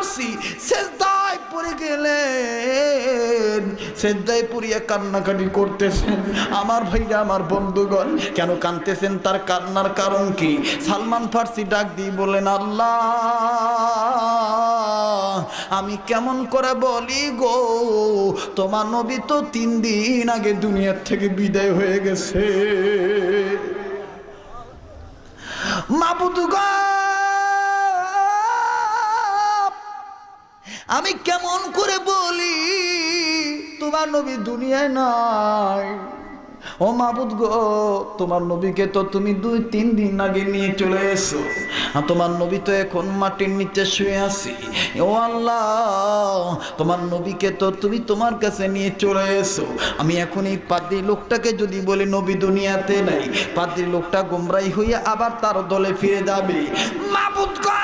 করছি, সেজদায় পড়ে গেলেন, সেজদায় পড়িয়া কান্নাকাটি করতেছেন। আমার ভাইরা, আমার বন্ধুগণ, কেন কাঁদতেছেন? তার কান্নার কারণ কি? সালমান ফার্সি ডাক দিয়ে বলেন, আল্লাহ আমি কেমন করে বলি গো, তোমার নবী তো 3 দিন আগে দুনিয়ার থেকে বিদায় হয়ে গেছে। মাবুদ গো, আমি কেমন করে বলি তোমার নবী দুনিয়ায় নাই। ও মাবুদ গো, তোমার নবীকে তো তুমি 2-3 দিন আগে নিয়ে চলে এসো, আর তোমার নবী তো এখন মাটির নিচে শুয়ে আছে। ও আল্লাহ, তোমার নবীকে তো তুমি তোমার কাছে নিয়ে চলে এসো। আমি এখন এই পাদ্রী লোকটাকে যদি বলি নবী দুনিয়াতে নাই, পাদ্রী লোকটা গোমরাই হইয়া আবার তার দলে ফিরে যাবে। মাবুদ গো,